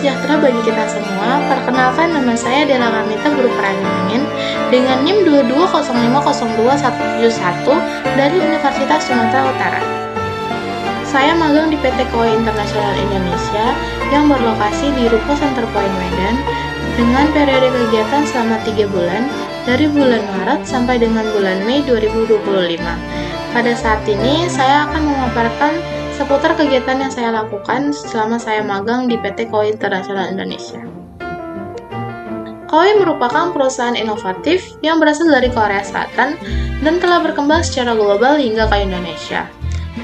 sejahtera bagi kita semua. Perkenalkan, nama saya Dela Kamita, guru perangin dengan NIM 2205027171 dari Universitas Sumatera Utara. Saya magang di PT KOI Internasional Indonesia yang berlokasi di Ruko Center Point Medan dengan periode kegiatan selama 3 bulan dari bulan Maret sampai dengan bulan Mei 2025. Pada saat ini, saya akan memaparkan seputar kegiatan yang saya lakukan selama saya magang di PT KOI Internasional Indonesia. KOI merupakan perusahaan inovatif yang berasal dari Korea Selatan dan telah berkembang secara global hingga ke Indonesia.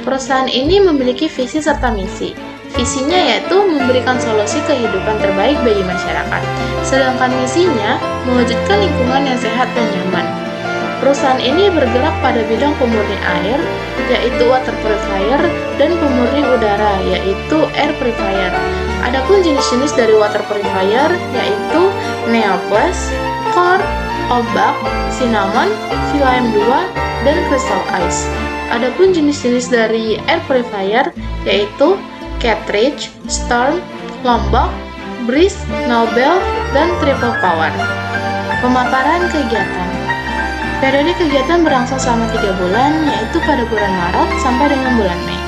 Perusahaan ini memiliki visi serta misi. Visinya yaitu memberikan solusi kehidupan terbaik bagi masyarakat, sedangkan misinya mewujudkan lingkungan yang sehat dan nyaman. Perusahaan ini bergerak pada bidang pemurni air, yaitu water purifier, dan pemurni udara, yaitu air purifier. Adapun jenis-jenis dari water purifier, yaitu Neoplus, Core, Obak, Cinnamon, Philaim 2, dan Crystal Ice. Adapun jenis-jenis dari air purifier, yaitu Cartridge, Storm, Lombok, Breeze, Nobel, dan Triple Power. Pemaparan kegiatan. Periode kegiatan berlangsung selama 3 bulan, yaitu pada bulan Maret sampai dengan bulan Mei.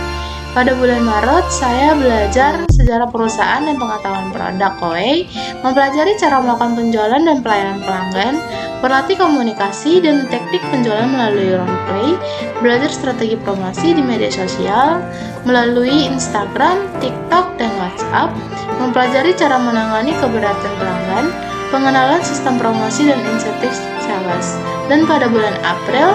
Pada bulan Maret, saya belajar sejarah perusahaan dan pengetahuan produk KOI, mempelajari cara melakukan penjualan dan pelayanan pelanggan, berlatih komunikasi dan teknik penjualan melalui roleplay, belajar strategi promosi di media sosial, melalui Instagram, TikTok, dan WhatsApp, mempelajari cara menangani keberatan pelanggan, pengenalan sistem promosi dan insentif sales. Dan pada bulan April,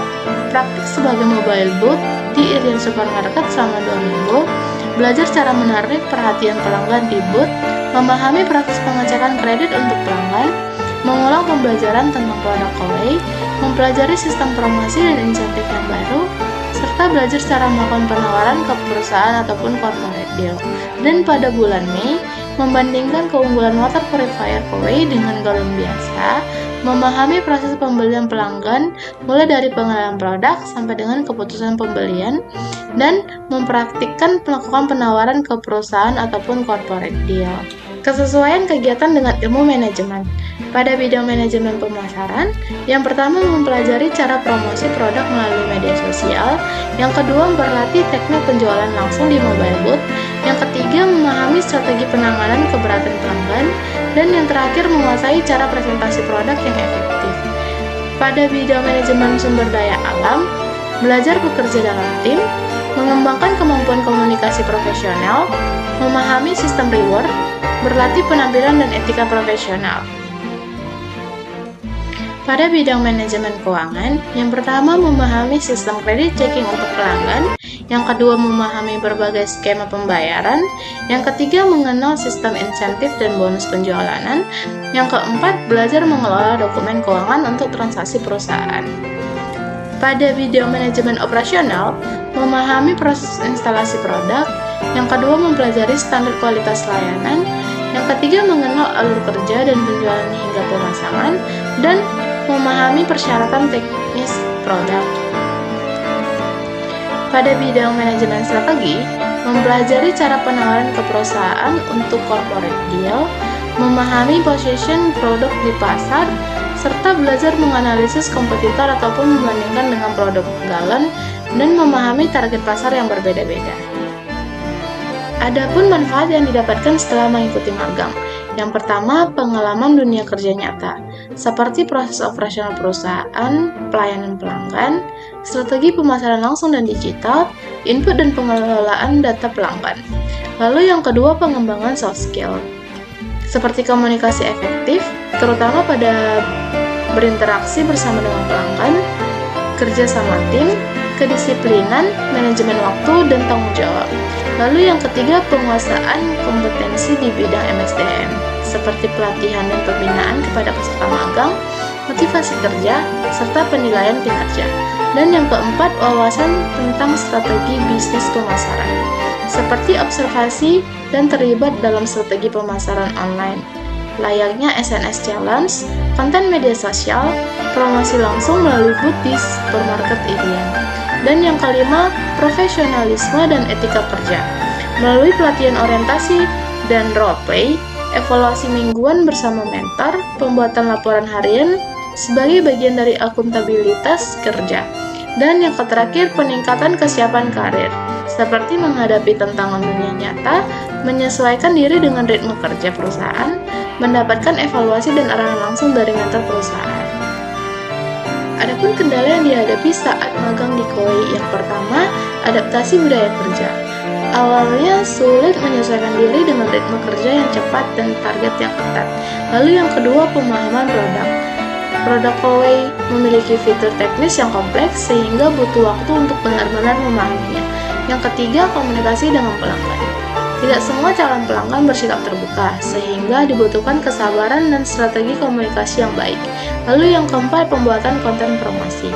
praktik sebagai mobile booth di Irian Supermarket selama 2 minggu, belajar cara menarik perhatian pelanggan di booth, memahami proses pengecekan kredit untuk pelanggan, mengulang pembelajaran tentang produk KOI, mempelajari sistem promosi dan insentif yang baru, serta belajar cara melakukan penawaran ke perusahaan ataupun corporate deal. Dan pada bulan Mei, membandingkan keunggulan water purifier KOI dengan galon biasa, memahami proses pembelian pelanggan mulai dari pengenalan produk sampai dengan keputusan pembelian, dan mempraktikkan melakukan penawaran ke perusahaan ataupun corporate deal. Kesesuaian kegiatan dengan ilmu manajemen. Pada bidang manajemen pemasaran, yang pertama mempelajari cara promosi produk melalui media sosial, yang kedua berlatih teknik penjualan langsung di mobile booth, yang ketiga memahami strategi penanganan keberatan pelanggan, dan yang terakhir menguasai cara presentasi produk yang efektif. Pada bidang manajemen sumber daya alam, belajar bekerja dalam tim, mengembangkan kemampuan komunikasi profesional, memahami sistem reward, berlatih penampilan dan etika profesional. Pada bidang manajemen keuangan, yang pertama memahami sistem credit checking untuk pelanggan, yang kedua memahami berbagai skema pembayaran, yang ketiga mengenal sistem insentif dan bonus penjualan, yang keempat belajar mengelola dokumen keuangan untuk transaksi perusahaan. Pada bidang manajemen operasional, memahami proses instalasi produk, yang kedua mempelajari standar kualitas layanan, yang ketiga mengenal alur kerja dan penjualan hingga pemasangan, dan memahami persyaratan teknis produk. Pada bidang manajemen strategi, mempelajari cara penawaran ke perusahaan untuk corporate deal, memahami position produk di pasar, serta belajar menganalisis kompetitor ataupun membandingkan dengan produk galon, dan memahami target pasar yang berbeda-beda. Adapun manfaat yang didapatkan setelah mengikuti magang. Yang pertama, pengalaman dunia kerja nyata, seperti proses operasional perusahaan, pelayanan pelanggan, strategi pemasaran langsung dan digital, input dan pengelolaan data pelanggan. Lalu yang kedua, pengembangan soft skill, seperti komunikasi efektif, terutama pada berinteraksi bersama dengan pelanggan, kerja sama tim, kedisiplinan, manajemen waktu, dan tanggung jawab. Lalu yang ketiga, penguasaan kompetensi di bidang MSDM, seperti pelatihan dan pembinaan kepada peserta magang, motivasi kerja, serta penilaian kinerja. Dan yang keempat, wawasan tentang strategi bisnis pemasaran, seperti observasi dan terlibat dalam strategi pemasaran online, layaknya SNS Challenge, konten media sosial, promosi langsung melalui booth di supermarket Irian. Dan yang kelima, profesionalisme dan etika kerja. Melalui pelatihan orientasi dan role play, evaluasi mingguan bersama mentor, pembuatan laporan harian sebagai bagian dari akuntabilitas kerja. Dan yang terakhir, peningkatan kesiapan karir, seperti menghadapi tantangan dunia nyata, menyesuaikan diri dengan ritme kerja perusahaan, mendapatkan evaluasi dan arahan langsung dari mentor perusahaan. Adapun kendala yang dihadapi saat magang di KOWEI, yang pertama, adaptasi budaya kerja. Awalnya sulit menyesuaikan diri dengan ritme kerja yang cepat dan target yang ketat. Lalu yang kedua, pemahaman produk. Produk KOWEI memiliki fitur teknis yang kompleks sehingga butuh waktu untuk benar-benar memahaminya. Yang ketiga, komunikasi dengan pelanggan. Tidak semua calon pelanggan bersikap terbuka, sehingga dibutuhkan kesabaran dan strategi komunikasi yang baik. Lalu yang keempat, pembuatan konten promosi.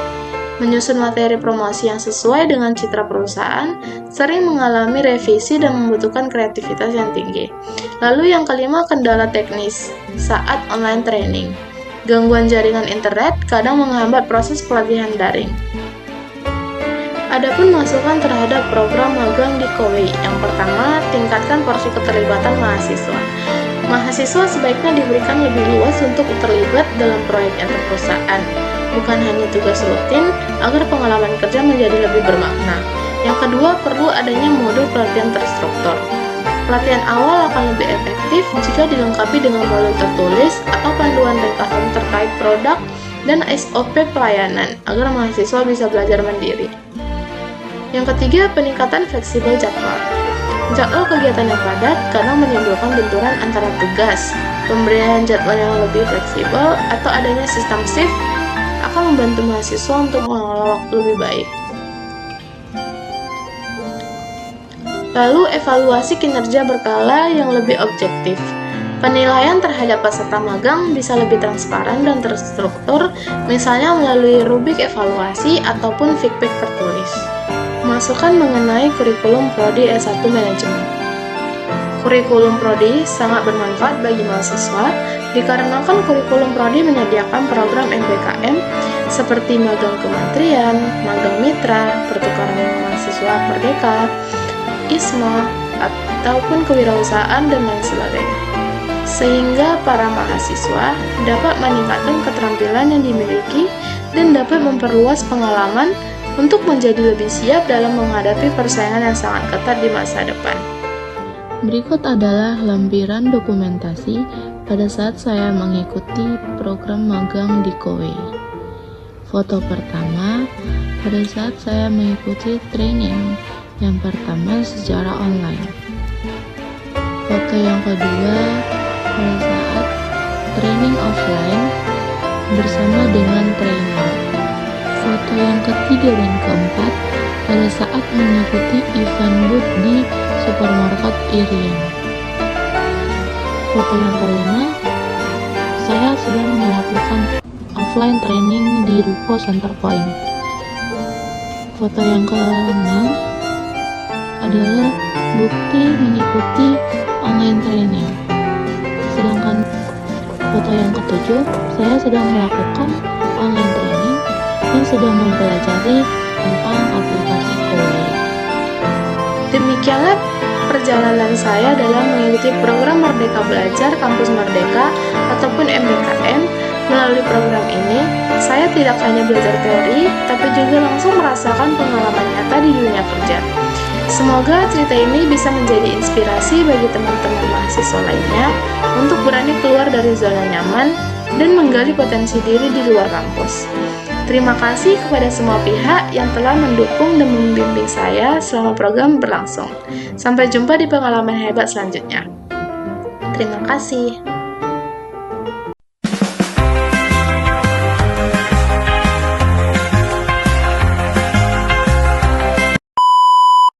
Menyusun materi promosi yang sesuai dengan citra perusahaan sering mengalami revisi dan membutuhkan kreativitas yang tinggi. Lalu yang kelima, kendala teknis saat online training. Gangguan jaringan internet kadang menghambat proses pelatihan daring. Adapun masukan terhadap program magang di KOWEI. Yang pertama, tingkatkan porsi keterlibatan mahasiswa. Mahasiswa sebaiknya diberikan lebih luas untuk terlibat dalam proyek antar perusahaan, bukan hanya tugas rutin, agar pengalaman kerja menjadi lebih bermakna. Yang kedua, perlu adanya modul pelatihan terstruktur. Pelatihan awal akan lebih efektif jika dilengkapi dengan modul tertulis atau panduan ringkasan terkait produk dan SOP pelayanan, agar mahasiswa bisa belajar mandiri. Yang ketiga, peningkatan fleksibel jadwal. Jadwal kegiatan yang padat kadang menimbulkan benturan antara tugas. Pemberian jadwal yang lebih fleksibel atau adanya sistem shift akan membantu mahasiswa untuk mengelola waktu lebih baik. Lalu, evaluasi kinerja berkala yang lebih objektif. Penilaian terhadap peserta magang bisa lebih transparan dan terstruktur, misalnya melalui rubrik evaluasi ataupun feedback tertulis. Masukan mengenai kurikulum Prodi S1 Manajemen. Kurikulum Prodi sangat bermanfaat bagi mahasiswa dikarenakan kurikulum Prodi menyediakan program MBKM seperti magang kementerian, magang mitra, pertukaran mahasiswa merdeka, ISMA, ataupun kewirausahaan dan lain sebagainya. Sehingga para mahasiswa dapat meningkatkan keterampilan yang dimiliki dan dapat memperluas pengalaman untuk menjadi lebih siap dalam menghadapi persaingan yang sangat ketat di masa depan. Berikut adalah lampiran dokumentasi pada saat saya mengikuti program magang di KOWEI. Foto pertama, pada saat saya mengikuti training yang pertama secara online. Foto yang kedua, pada saat training offline bersama dengan trainer. Foto yang ketiga dan keempat, pada saat mengikuti event booth di supermarket Irian. Foto yang kelima, saya sedang melakukan offline training di Ruko Centerpoint. Foto yang keenam adalah bukti mengikuti online training. Sedangkan foto yang ketujuh, saya sedang melakukan online training dan sedang mempelajari tentang aplikasi KOWEI. Demikianlah perjalanan saya dalam mengikuti program Merdeka Belajar Kampus Merdeka ataupun MBKM. Melalui program ini, saya tidak hanya belajar teori, tapi juga langsung merasakan pengalaman nyata di dunia kerja. Semoga cerita ini bisa menjadi inspirasi bagi teman-teman mahasiswa lainnya untuk berani keluar dari zona nyaman dan menggali potensi diri di luar kampus. Terima kasih kepada semua pihak yang telah mendukung dan membimbing saya selama program berlangsung. Sampai jumpa di pengalaman hebat selanjutnya. Terima kasih.